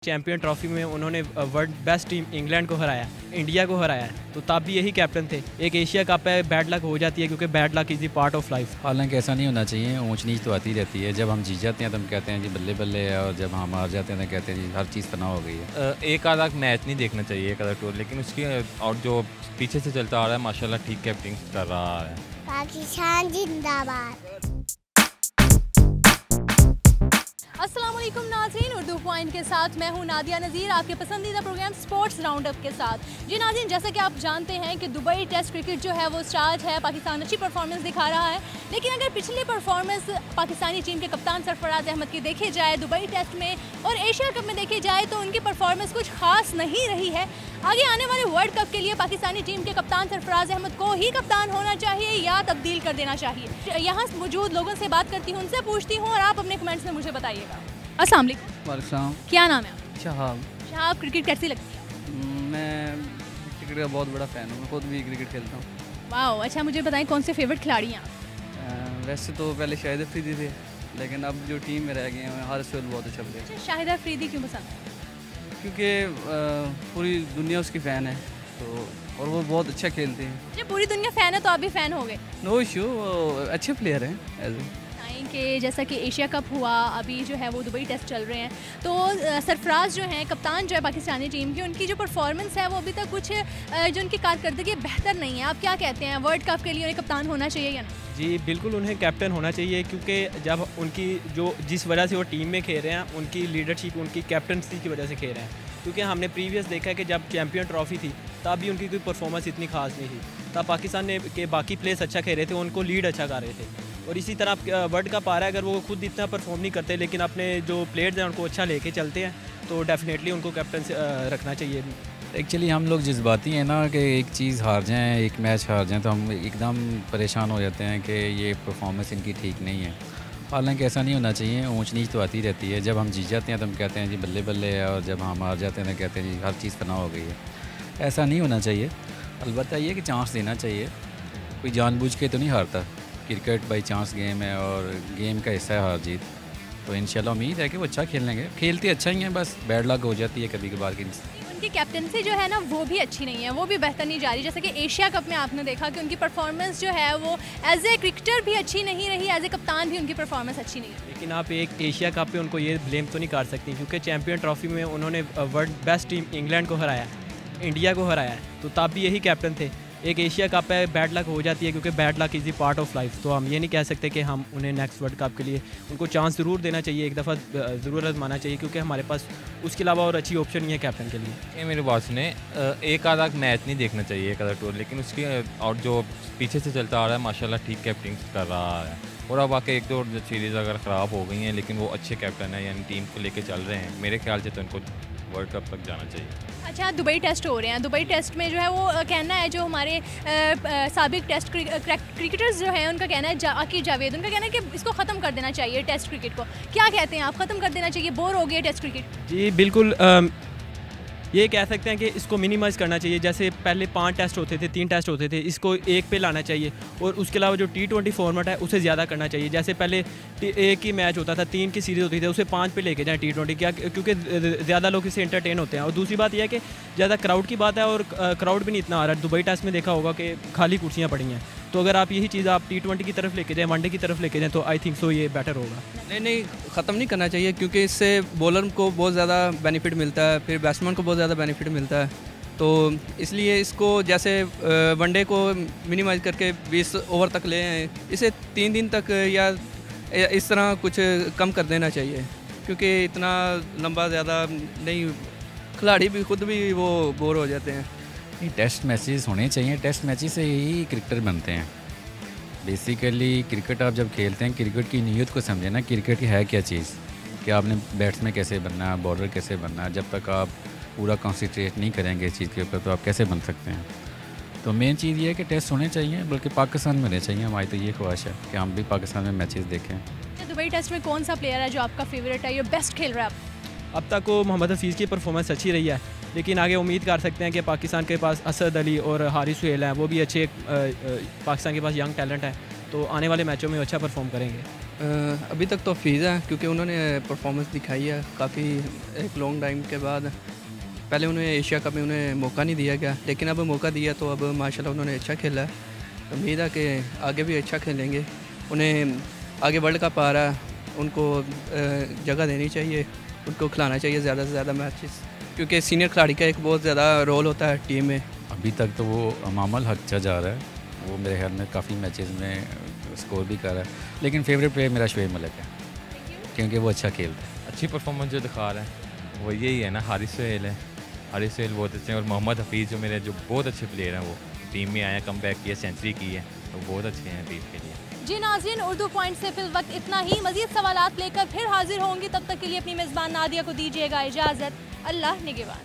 Champion trophy में उन्होंने world best team England को हराया, इंडिया को हराया है, तो तब भी यही कैप्टन थे। एक एशिया कप है, बैड लक हो जाती है क्योंकि bad luck is the part of life. हालांकि ऐसा नहीं होना चाहिए, ऊंच नीच तो आती रहती है। जब हम जीत जाते हैं तो हम कहते हैं जी बल्ले बल्ले है, और जब हम हार जाते हैं तो कहते हैं जी हर चीज़ फना हो गई है। एक आधा मैच नहीं देखना चाहिए, एक आधा टूर, लेकिन उसकी और जो पीछे से चलता आ रहा है माशाल्लाह ठीक कैप्टिंग कर रहा है। पाकिस्तान जिंदाबाद। अस्सलाम वालेकुम नाज़रीन, उर्दू पॉइंट के साथ मैं हूं नादिया नज़ीर, आपके पसंदीदा प्रोग्राम स्पोर्ट्स राउंडअप के साथ। जी नाज़रीन, जैसा कि आप जानते हैं कि दुबई टेस्ट क्रिकेट जो है वो स्टार्ट है। पाकिस्तान अच्छी परफॉर्मेंस दिखा रहा है, लेकिन अगर पिछली परफॉर्मेंस पाकिस्तानी टीम के कप्तान सरफराज अहमद की देखी जाए दुबई टेस्ट में और एशिया कप में देखी जाए तो उनकी परफॉर्मेंस कुछ खास नहीं रही है। आगे आने वाले वर्ल्ड कप के लिए पाकिस्तानी टीम के कप्तान सरफराज अहमद को ही कप्तान होना चाहिए या तब्दील कर देना चाहिए। यहाँ मौजूद लोगों से बात करती हूँ, उनसे पूछती हूँ और आप अपने कमेंट्स में मुझे बताइएगा। अस्सलाम वालेकुम, क्या नाम है आपका? शहाब। शहाब, क्रिकेट कैसी लगती है? मैं क्रिकेट का बहुत बड़ा फ़ैन हूँ, मैं खुद भी क्रिकेट खेलता हूँ। वाह, अच्छा मुझे बताएं कौन से फेवरेट खिलाड़ी हैं आप? वैसे तो पहले शाहिद अफरीदी थे, लेकिन अब जो टीम में रह गए हैं हारिस सोहेल बहुत अच्छा प्लेयर। अच्छा, शाहिद अफरीदी क्यों पसंद है? क्योंकि पूरी दुनिया उसकी फ़ैन है, तो और वो बहुत अच्छा खेलते हैं। अच्छा, पूरी दुनिया फ़ैन है तो आप भी फ़ैन हो गए? नो इशू, अच्छे प्लेयर हैं एज कि जैसा कि एशिया कप हुआ, अभी जो है वो दुबई टेस्ट चल रहे हैं, तो सरफराज जो हैं कप्तान जो है पाकिस्तानी टीम की, उनकी जो परफॉर्मेंस है वो अभी तक कुछ जो उनकी कारकर्दगी बेहतर नहीं है। आप क्या कहते हैं, वर्ल्ड कप के लिए उन्हें कप्तान होना चाहिए या नहीं? जी बिल्कुल, उन्हें कैप्टन होना चाहिए क्योंकि जब उनकी जिस वजह से वो टीम में खेल रहे हैं, उनकी लीडरशिप, उनकी कैप्टनसी की वजह से खेल रहे हैं। क्योंकि हमने प्रीवियस देखा है कि जब चैंपियन ट्रॉफी थी तब भी उनकी कोई परफॉर्मेंस इतनी खास नहीं थी, तब पाकिस्तान ने के बाकी प्लेयर्स अच्छा खेल रहे थे, उनको लीड अच्छा कर रहे थे। और इसी तरह वर्ल्ड कप आ रहा है, अगर वो खुद इतना परफॉर्म नहीं करते लेकिन अपने जो प्लेयर्स हैं उनको अच्छा लेके चलते हैं तो डेफिनेटली उनको कैप्टन रखना चाहिए। एक्चुअली हम लोग जज्बाती हैं ना कि एक चीज़ हार जाएं, एक मैच हार जाएं तो हम एकदम परेशान हो जाते हैं कि ये परफॉर्मेंस इनकी ठीक नहीं है। हालांकि ऐसा नहीं होना चाहिए, ऊंच नीच तो आती रहती है। जब हम जीत जाते हैं तो हम कहते हैं जी बल्ले बल्ले है, और जब हम हार जाते हैं तो कहते हैं जी हर चीज़ फना हो गई है। ऐसा नहीं होना चाहिए। अलबत्ता ये कि चांस देना चाहिए, कोई जानबूझ के तो नहीं हारता। क्रिकेट बाई चांस गेम है और गेम का हिस्सा है हार जीत, तो इंशाल्लाह उम्मीद है कि वो अच्छा खेलेंगे। खेलते अच्छा ही हैं, बस बैड लक हो जाती है कभी कभार की। उनकी कैप्टनसी जो है ना वो भी अच्छी नहीं है, वो भी बेहतर नहीं जा रही। जैसे कि एशिया कप में आपने देखा कि उनकी परफॉर्मेंस जो है वो एज ए क्रिकेटर भी अच्छी नहीं रही, एज ए कप्तान भी उनकी परफॉर्मेंस अच्छी नहीं रही। लेकिन आप एक एशिया कप पे उनको ये ब्लेम तो नहीं कर सकती क्योंकि चैंपियन ट्रॉफी में उन्होंने वर्ल्ड बेस्ट टीम इंग्लैंड को हराया, इंडिया को हराया है, तो तब भी यही कैप्टन थे। एक एशिया कप है, बैड लक हो जाती है क्योंकि bad luck is the part of life, तो हम ये नहीं कह सकते कि हम उन्हें नेक्स्ट वर्ल्ड कप के लिए उनको चांस ज़रूर देना चाहिए, एक दफ़ा ज़रूर आजमाना चाहिए क्योंकि हमारे पास उसके अलावा और अच्छी ऑप्शन नहीं है कैप्टन के लिए। ये मेरी बात सुने, एक आधा मैच नहीं देखना चाहिए, एक आधा टूर, लेकिन उसकी और जो पीछे से चलता आ रहा है माशाल्लाह ठीक कैप्टिंग कर रहा है। और अब आके एक दो सीरीज़ अगर ख़राब हो गई हैं लेकिन वो अच्छे कैप्टन हैं, यानी टीम को लेके चल रहे हैं, मेरे ख्याल से तो उनको वर्ल्ड कप तक जाना चाहिए। अच्छा, दुबई टेस्ट हो रहे हैं, दुबई टेस्ट में जो है वो कहना है जो हमारे साबिक टेस्ट क्रिकेटर्स जो हैं उनका कहना है, आकिब जावेद, उनका कहना है कि इसको ख़त्म कर देना चाहिए टेस्ट क्रिकेट को। क्या कहते हैं आप, ख़त्म कर देना चाहिए, बोर हो गया टेस्ट क्रिकेट? जी बिल्कुल, ये कह सकते हैं कि इसको मिनिमाइज़ करना चाहिए। जैसे पहले 5 टेस्ट होते थे, 3 टेस्ट होते थे, इसको 1 पे लाना चाहिए और उसके अलावा जो T20 फॉर्मेट है उसे ज़्यादा करना चाहिए। जैसे पहले 1 ही मैच होता था, 3 की सीरीज़ होती थी, उसे 5 पे लेके जाएं T20, क्या क्योंकि ज़्यादा लोग इससे एंटरटेन होते हैं। और दूसरी बात यह है कि ज़्यादा क्राउड की बात है और क्राउड भी नहीं इतना आ रहा है। दुबई टेस्ट में देखा होगा कि खाली कुर्सियाँ पड़ी हैं, तो अगर आप यही चीज़ आप T20 की तरफ लेके जाएँ, वनडे की तरफ लेके जाएँ, तो आई थिंक सो ये बेटर होगा। नहीं, ख़त्म नहीं करना चाहिए क्योंकि इससे बॉलर को बहुत ज़्यादा बेनिफिट मिलता है, फिर बैट्समैन को बहुत ज़्यादा बेनिफिट मिलता है। तो इसलिए इसको जैसे वनडे को मिनिमाइज़ करके 20 ओवर तक ले आए, इसे 3 दिन तक या इस तरह कुछ कम कर देना चाहिए क्योंकि इतना लंबा ज़्यादा नहीं, खिलाड़ी भी खुद भी वो बोर हो जाते हैं। टेस्ट मैचेस होने चाहिए, टेस्ट मैचेस से ही क्रिकेटर बनते हैं। बेसिकली क्रिकेट आप जब खेलते हैं, क्रिकेट की नीयत को समझे ना, क्रिकेट की है क्या चीज़, कि आपने बैट्समैन कैसे बनना है, बॉलर कैसे बनना है। जब तक आप पूरा कॉन्सेंट्रेट नहीं करेंगे इस चीज़ के ऊपर तो आप कैसे बन सकते हैं। तो मेन चीज़ ये है कि टेस्ट होने चाहिए, बल्कि पाकिस्तान में होने चाहिए। हमारी तो ये ख्वाहिश है कि हम भी पाकिस्तान में मैचेस देखें। दुबई टेस्ट में कौन सा प्लेयर है जो आपका फेवरेट है, ये बेस्ट खेल रहा है? अब तक वो मोहम्मद हफीज़ की परफॉर्मेंस अच्छी रही है, लेकिन आगे उम्मीद कर सकते हैं कि पाकिस्तान के पास असद अली और हारिस सोहेल हैं, वो भी अच्छे, पाकिस्तान के पास यंग टैलेंट है, तो आने वाले मैचों में अच्छा परफॉर्म करेंगे। अभी तक तो हफीज़ है क्योंकि उन्होंने परफॉर्मेंस दिखाई है काफ़ी एक लॉन्ग टाइम के बाद। पहले उन्हें एशिया कप में उन्हें मौका नहीं दिया गया, लेकिन अब मौका दिया तो अब माशाल्लाह उन्होंने अच्छा खेला है। उम्मीद है कि आगे भी अच्छा खेलेंगे। उन्हें आगे वर्ल्ड कप आ रहा है, उनको जगह देनी चाहिए, उनको खिलाना चाहिए ज़्यादा से ज़्यादा मैचेस, क्योंकि सीनियर खिलाड़ी का एक बहुत ज़्यादा रोल होता है टीम में। अभी तक तो वो अमामल हक जा रहा है, वो मेरे ख्याल में काफ़ी मैचेस में स्कोर भी कर रहा है, लेकिन फेवरेट प्लेयर मेरा शोएब मलिक है क्योंकि वो अच्छा खेलता है। अच्छी परफॉर्मेंस जो दिखा रहा है वो यही है ना, हारिस सोहेल है। हारिस सोहेल बहुत अच्छे हैं और मोहम्मद हफीज़ जो मेरे जो बहुत अच्छे प्लेयर हैं, वो टीम में आए, कम बैक किया, सेंचुरी की है, तो बहुत अच्छे हैं टीम के लिए। जी नाज़रीन, उर्दू पॉइंट से फिल वक्त इतना ही। मज़ीद सवालात लेकर फिर हाजिर होंगी, तब तक के लिए अपनी मेज़बान नादिया को दीजिएगा इजाज़त। अल्लाह निगहबान।